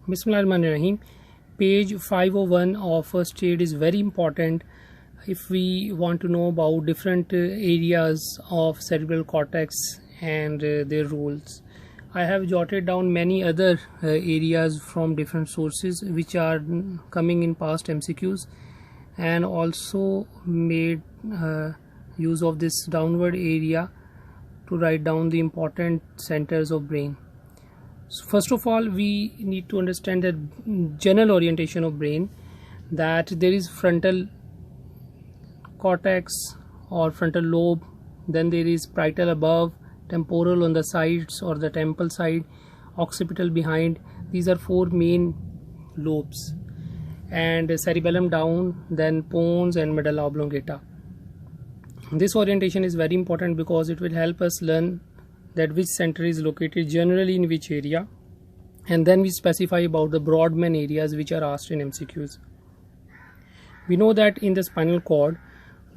Bismillahirrahmanirrahim. Page 501 of first aid is very important if we want to know about different areas of cerebral cortex and their roles. I have jotted down many other areas from different sources which are coming in past MCQs, and also made use of this downward area to write down the important centers of brain. So first of all, we need to understand the general orientation of brain, that there is frontal cortex or frontal lobe, then there is parietal above, temporal on the sides or the temple side, occipital behind. These are four main lobes, and cerebellum down, then pons and medulla oblongata. This orientation is very important because it will help us learn that which center is located generally in which area, and then we specify about the Brodmann areas which are asked in MCQs. We know that in the spinal cord,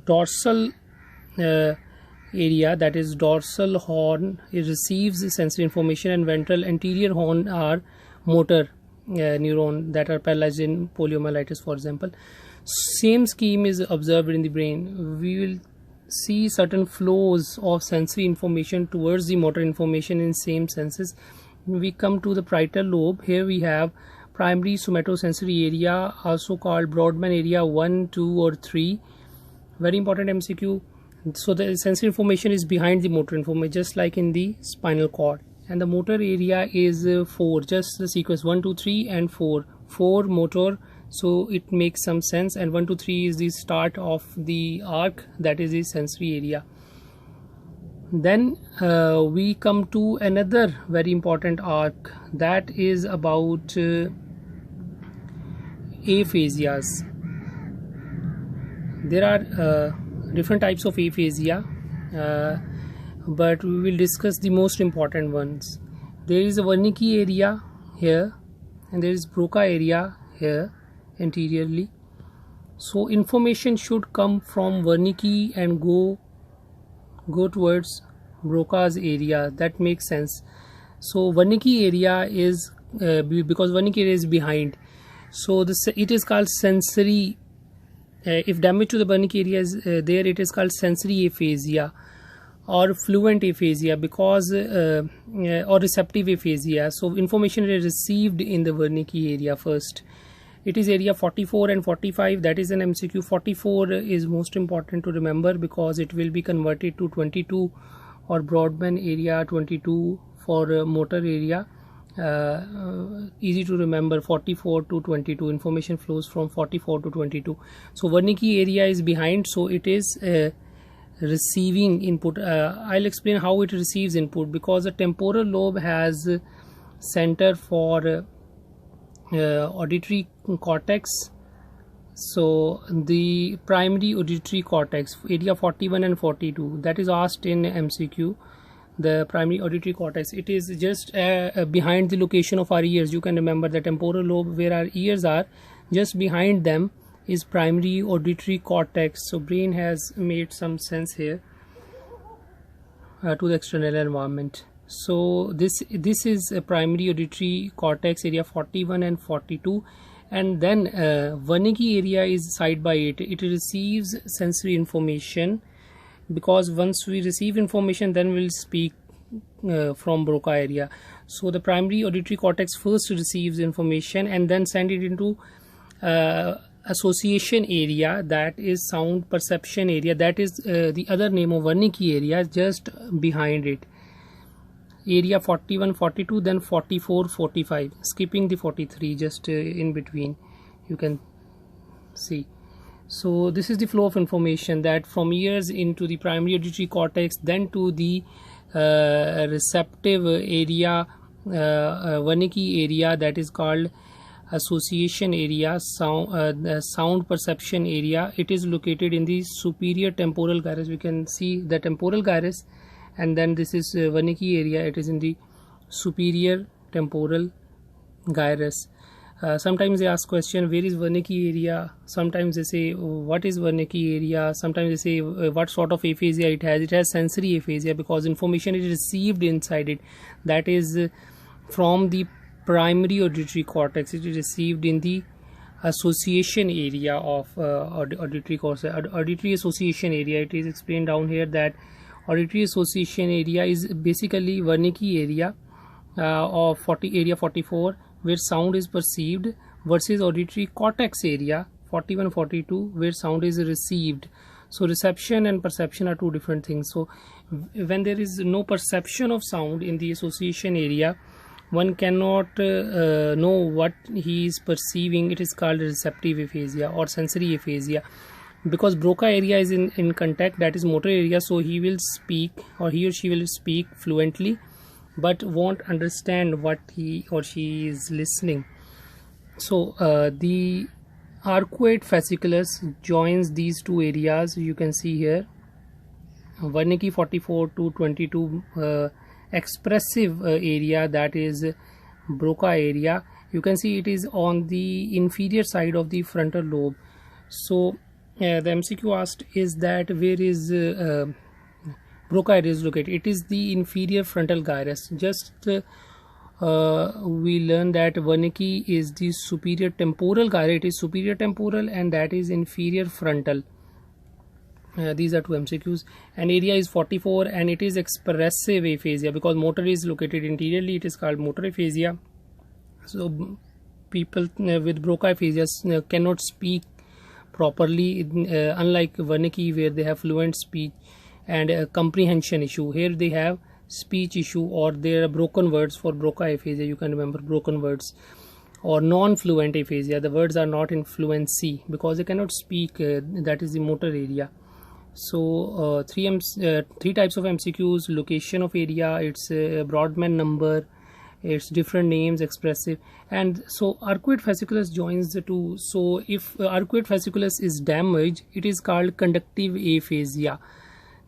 dorsal area, that is dorsal horn, it receives sensory information, and ventral anterior horn are motor neuron that are paralyzed in poliomyelitis, for example. Same scheme is observed in the brain. We will see certain flows of sensory information towards the motor information in same senses. We come to the parietal lobe. Here we have primary somatosensory area, also called Brodmann area 1, 2 or 3. Very important MCQ. So the sensory information is behind the motor information, just like in the spinal cord. And the motor area is 4, just the sequence 1, 2, 3 and 4. 4 motor, so it makes some sense, and 1, 2, 3 is the start of the arc, that is the sensory area. Then we come to another very important arc, that is about aphasias. There are different types of aphasia, but we will discuss the most important ones. There is a Wernicke area here, and there is Broca area here anteriorly. So information should come from Wernicke and go towards Broca's area. That makes sense. So Wernicke area is because Wernicke area is behind, so it is called sensory. If damage to the Wernicke area is there, it is called sensory aphasia or fluent aphasia, because or receptive aphasia. So information is received in the Wernicke area first. It is area 44 and 45. That is an MCQ. 44 is most important to remember because it will be converted to 22, or Brodmann area 22 for motor area. Easy to remember, 44 to 22. Information flows from 44 to 22. So Wernicke area is behind, so it is receiving input. I'll explain how it receives input, because the temporal lobe has center for auditory cortex. So the primary auditory cortex, area 41 and 42, that is asked in MCQ. The primary auditory cortex, it is just behind the location of our ears. You can remember the temporal lobe where our ears are, just behind them is primary auditory cortex. So brain has made some sense here to the external environment. So this is a primary auditory cortex, area 41 and 42, and then Wernicke area is side by it. It receives sensory information, because once we receive information, then we'll speak from Broca area. So the primary auditory cortex first receives information and then send it into association area, that is sound perception area. That is the other name of Wernicke area, just behind it. Area 41, 42, then 44, 45, skipping the 43, just in between, you can see. So this is the flow of information, that from ears into the primary auditory cortex, then to the receptive area, Wernicke area, that is called association area, sound perception area. It is located in the superior temporal gyrus. We can see the temporal gyrus, and then this is Wernicke area. It is in the superior temporal gyrus. Sometimes they ask question, where is Wernicke area? Sometimes they say, what is Wernicke area? Sometimes they say, what sort of aphasia it has? It has sensory aphasia because information is received inside it, that is from the primary auditory cortex. It is received in the association area of auditory cortex, auditory association area. It is explained down here that auditory association area is basically Wernicke area of area 44, where sound is perceived, versus auditory cortex area 41-42, where sound is received. So reception and perception are two different things. So when there is no perception of sound in the association area, one cannot know what he is perceiving. It is called receptive aphasia or sensory aphasia. Because Broca area is in contact, that is motor area, so he will speak, or he or she will speak fluently, but won't understand what he or she is listening. So the arcuate fasciculus joins these two areas. You can see here Wernicke 44-22 expressive area, that is Broca area. You can see it is on the inferior side of the frontal lobe. So the MCQ asked is that where is Broca area is located. It is the inferior frontal gyrus. Just we learn that Wernicke is the superior temporal gyrus. It is superior temporal, and that is inferior frontal. These are two MCQs. And area is 44, and it is expressive aphasia because motor is located interiorly. It is called motor aphasia. So people with Broca aphasia cannot speak properly, unlike Wernicke where they have fluent speech and comprehension issue. Here they have speech issue, or there are broken words. For Broca aphasia, you can remember broken words, or non-fluent aphasia. The words are not in fluency because they cannot speak. That is the motor area. So three types of MCQs: location of area, its Brodmann number, its different names, expressive, and so arcuate fasciculus joins the two. So if arcuate fasciculus is damaged, it is called conductive aphasia.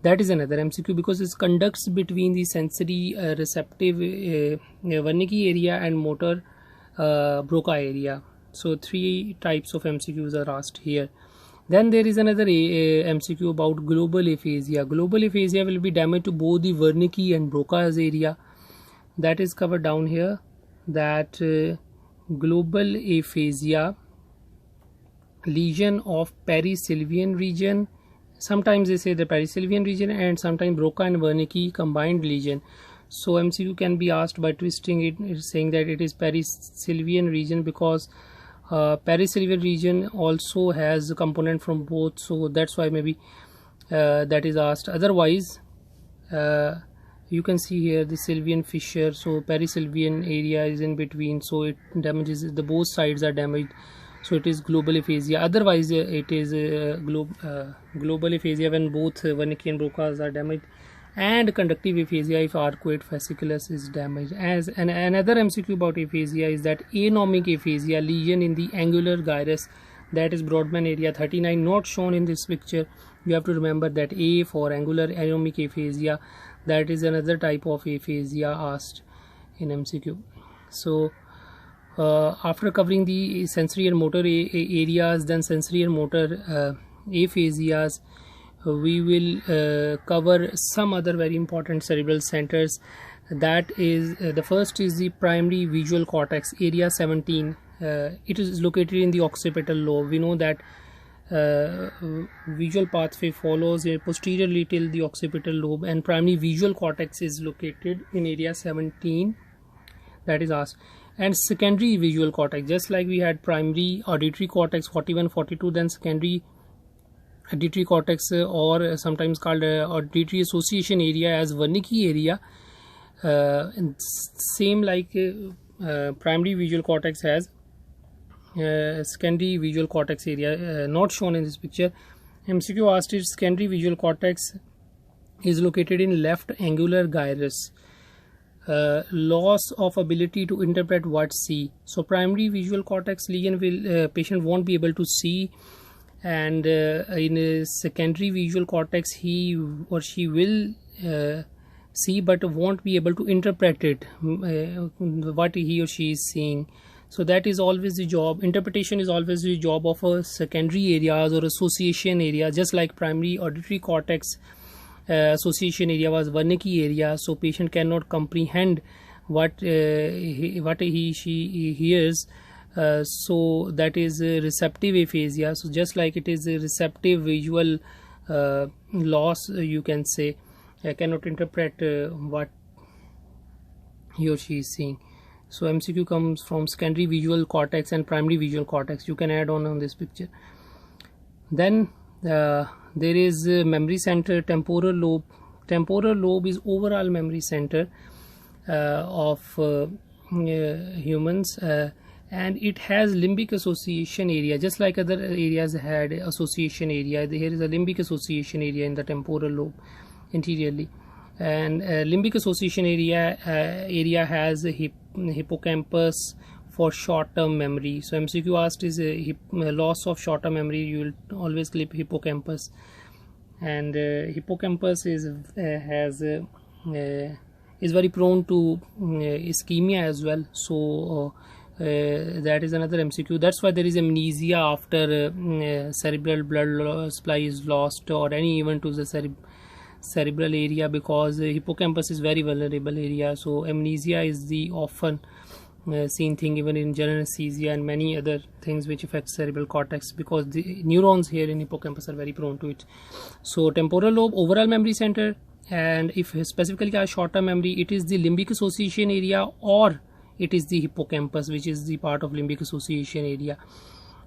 That is another MCQ because it conducts between the sensory receptive Wernicke area and motor Broca area. So three types of MCQs are asked here. Then there is another MCQ about global aphasia. Global aphasia will be damage to both the Wernicke and Broca's area. That is covered down here. That global aphasia, lesion of perisylvian region. Sometimes they say the perisylvian region, and sometimes Broca and Wernicke combined lesion. So MCQ can be asked by twisting it, saying that it is perisylvian region because perisylvian region also has a component from both. So that's why maybe that is asked. Otherwise, you can see here the sylvian fissure. So perisylvian area is in between, so it damages the both sides are damaged. So it is global aphasia. Otherwise, it is global aphasia when both Wernicke and Broca's are damaged, and conductive aphasia if arcuate fasciculus is damaged. As another MCQ about aphasia is that anomic aphasia, lesion in the angular gyrus, that is Brodmann area 39, not shown in this picture. You have to remember that A for angular anomic aphasia. That is another type of aphasia asked in MCQ. So after covering the sensory and motor areas, then sensory and motor aphasias, we will cover some other very important cerebral centers. That is the first is the primary visual cortex, area 17. It is located in the occipital lobe. We know that visual pathway follows posteriorly till the occipital lobe, and primary visual cortex is located in area 17. That is asked. And secondary visual cortex, just like we had primary auditory cortex 41-42, then secondary auditory cortex, or sometimes called auditory association area as Wernicke area. Same like primary visual cortex has secondary visual cortex area, not shown in this picture. MCQ asked is secondary visual cortex is located in left angular gyrus. Loss of ability to interpret what see. So primary visual cortex lesion will patient won't be able to see, and in a secondary visual cortex he or she will see but won't be able to interpret it, what he or she is seeing. So that is always the job. Interpretation is always the job of a secondary areas or association area, just like primary auditory cortex association area was Wernicke area. So patient cannot comprehend what he she hears. So that is receptive aphasia. So just like it is a receptive visual loss, you can say, cannot interpret what he or she is seeing. So MCQ comes from secondary visual cortex and primary visual cortex. You can add on this picture. Then there is memory center, temporal lobe. Temporal lobe is overall memory center of humans, and it has limbic association area, just like other areas had association area. Here is a limbic association area in the temporal lobe interiorly, and limbic association area has a hippocampus for short-term memory. So MCQ asked is a loss of short-term memory, you will always click hippocampus. And hippocampus is very prone to ischemia as well. So that is another MCQ. That's why there is amnesia after cerebral blood supply is lost or any event to the cerebral area, because hippocampus is very vulnerable area. So amnesia is the often seen thing even in general anesthesia and many other things which affect cerebral cortex, because the neurons here in hippocampus are very prone to it. So temporal lobe, overall memory center, and if specifically a short-term memory, it is the limbic association area or it is the hippocampus, which is the part of limbic association area.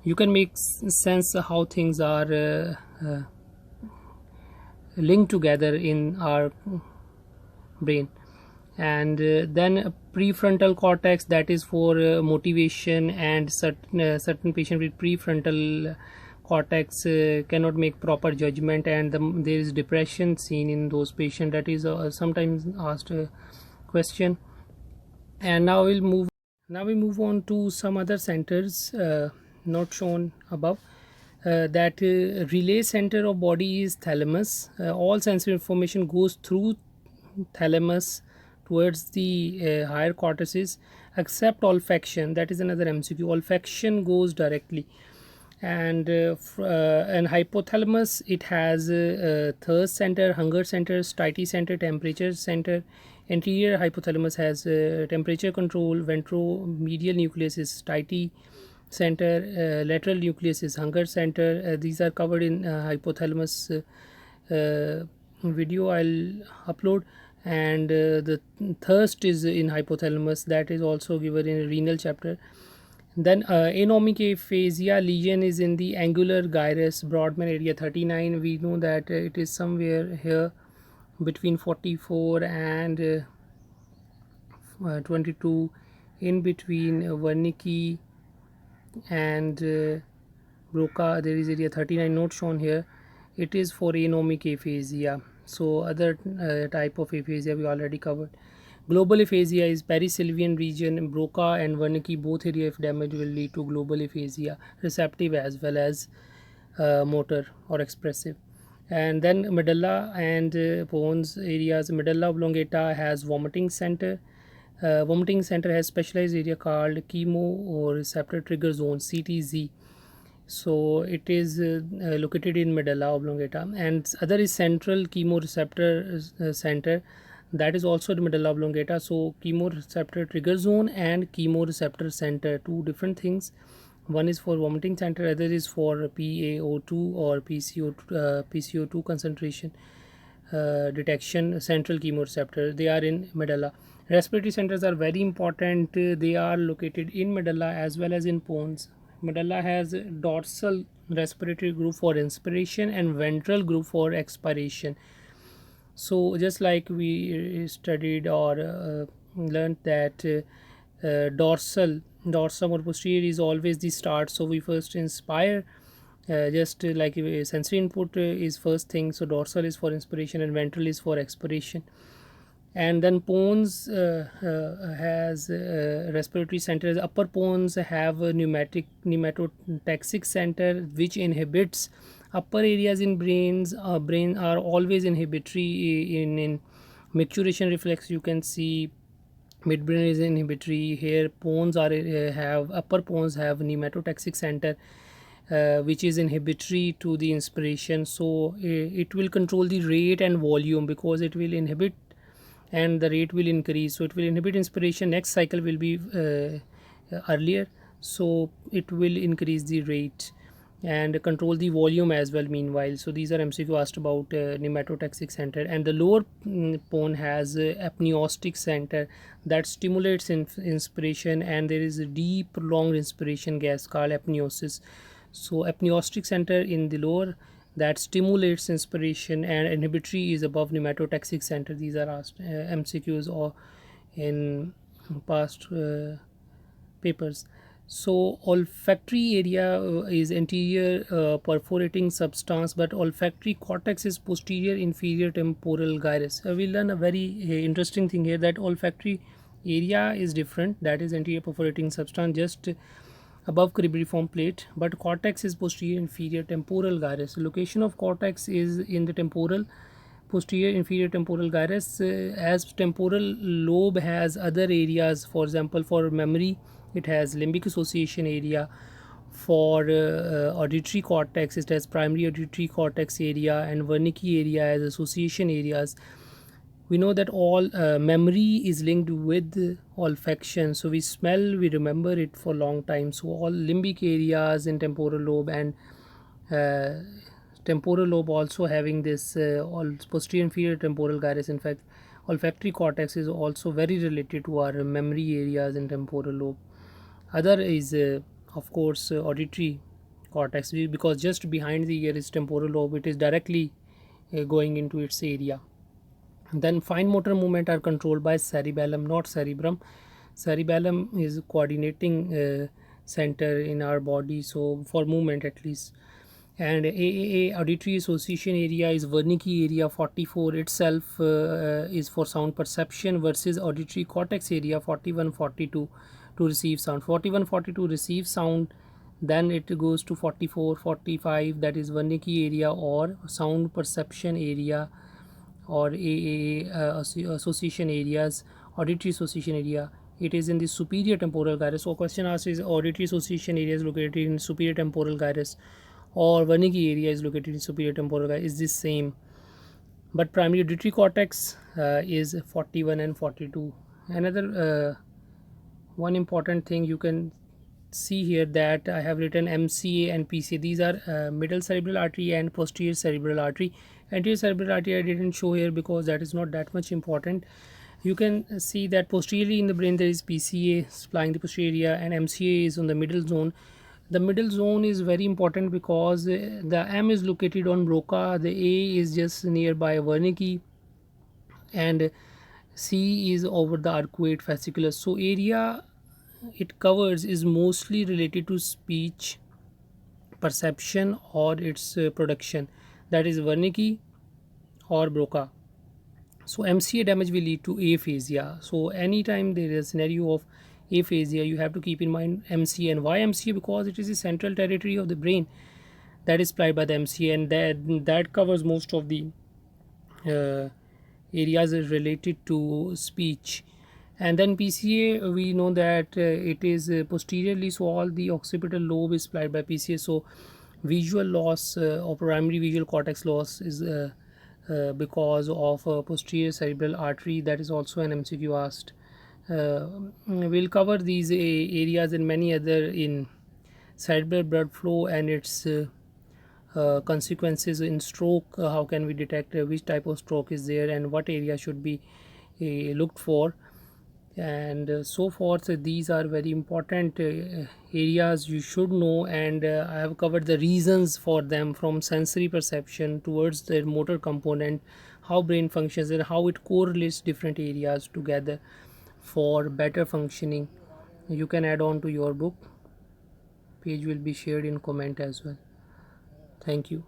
You can make sense how things are linked together in our brain. And then prefrontal cortex, that is for motivation, and certain patient with prefrontal cortex cannot make proper judgment, and there is depression seen in those patients. That is sometimes asked question. And now we move on to some other centers not shown above. That relay center of body is thalamus. All sensory information goes through thalamus towards the higher cortices, except olfaction. That is another MCQ. Olfaction goes directly. And hypothalamus, it has thirst center, hunger center, satiety center, temperature center. Anterior hypothalamus has temperature control. Ventromedial nucleus is satiety center. Lateral nucleus is hunger center. These are covered in hypothalamus video I'll upload. And the thirst is in hypothalamus, that is also given in renal chapter. Then anomic aphasia lesion is in the angular gyrus Brodmann area 39. We know that it is somewhere here between 44 and 22, in between Wernicke and Broca. There is area 39 not shown here. It is for anomic aphasia. So other type of aphasia we already covered. Global aphasia is perisylvian region. Broca and Wernicke, both area of damage will lead to global aphasia, receptive as well as motor or expressive. And then medulla and pons areas. Medulla oblongata has vomiting center. Vomiting center has specialized area called chemoreceptor trigger zone, CTZ. So it is located in medulla oblongata. And other is central chemoreceptor center, that is also the medulla oblongata. So chemoreceptor trigger zone and chemoreceptor center, two different things. One is for vomiting center, other is for PaO2 or PCO2 concentration detection. Central chemoreceptor, they are in medulla. Respiratory centers are very important. They are located in medulla as well as in pons. Medulla has dorsal respiratory group for inspiration and ventral group for expiration. So just like we studied or learned that dorsum or posterior is always the start. So we first inspire, just like sensory input is first thing. So dorsal is for inspiration and ventral is for expiration. And then pons has respiratory centers. Upper pons have a pneumatotaxic center which inhibits upper areas in brain are always inhibitory in micturition reflex. You can see midbrain is inhibitory. Here pons are have upper pons have pneumatotaxic center which is inhibitory to the inspiration. So it will control the rate and volume because it will inhibit and the rate will increase, so it will inhibit inspiration. Next cycle will be earlier, so it will increase the rate and control the volume as well meanwhile. So these are MCQ asked about pneumotoxic center. And the lower pone has apneustic center that stimulates inspiration, and there is a deep prolonged inspiration gas called apneosis. So apneustic center in the lower that stimulates inspiration, and inhibitory is above pneumotoxic center. These are asked MCQs or in past papers. So olfactory area is anterior perforating substance, but olfactory cortex is posterior inferior temporal gyrus. We learn a very interesting thing here, that olfactory area is different, that is anterior perforating substance just above cribriform plate, but cortex is posterior inferior temporal gyrus. Location of cortex is in the temporal posterior inferior temporal gyrus. As temporal lobe has other areas, for example for memory it has limbic association area. For auditory cortex it has primary auditory cortex area and Wernicke area as association areas. We know that all memory is linked with olfaction, so we smell, we remember it for long time. So all limbic areas in temporal lobe, and uh, temporal lobe also having this all posterior inferior temporal gyrus. In fact, olfactory cortex is also very related to our memory areas in temporal lobe. Other is of course auditory cortex, because just behind the ear is temporal lobe, it is directly going into its area. Then fine motor movement are controlled by cerebellum, not cerebrum. Cerebellum is coordinating center in our body, so for movement at least. And AAA auditory association area is Wernicke area 44 itself is for sound perception, versus auditory cortex area 41 42 to receive sound. 41 42 receive sound, then it goes to 44 45, that is Wernicke area or sound perception area, or AAA association areas, auditory association area. It is in the superior temporal gyrus. So question asked is auditory association area is located in superior temporal gyrus, or Wernicke area is located in superior temporal gyrus. Is this same? But primary auditory cortex is 41 and 42. Another one important thing you can see here, that I have written MCA and PCA. These are middle cerebral artery and posterior cerebral artery. Anterior cerebral artery I didn't show here because that is not that much important. You can see that posteriorly in the brain there is PCA supplying the posterior area, and MCA is on the middle zone. The middle zone is very important because the M is located on Broca, the A is just nearby Wernicke, and C is over the arcuate fasciculus. So area it covers is mostly related to speech, perception, or its production, that is Wernicke or Broca. So MCA damage will lead to aphasia. So anytime there is a scenario of aphasia, you have to keep in mind MCA. And why MCA? Because it is the central territory of the brain that is supplied by the MCA, and that covers most of the areas related to speech. And then PCA, we know that it is posteriorly, so all the occipital lobe is supplied by PCA. So visual loss or primary visual cortex loss is because of posterior cerebral artery. That is also an MCQ asked. We'll cover these areas and many other in cerebral blood flow and its consequences in stroke. How can we detect which type of stroke is there and what area should be looked for, and so forth. These are very important areas you should know, and I have covered the reasons for them, from sensory perception towards the motor component, how brain functions and how it correlates different areas together for better functioning. You can add on to your book. Page will be shared in comment as well. Thank you.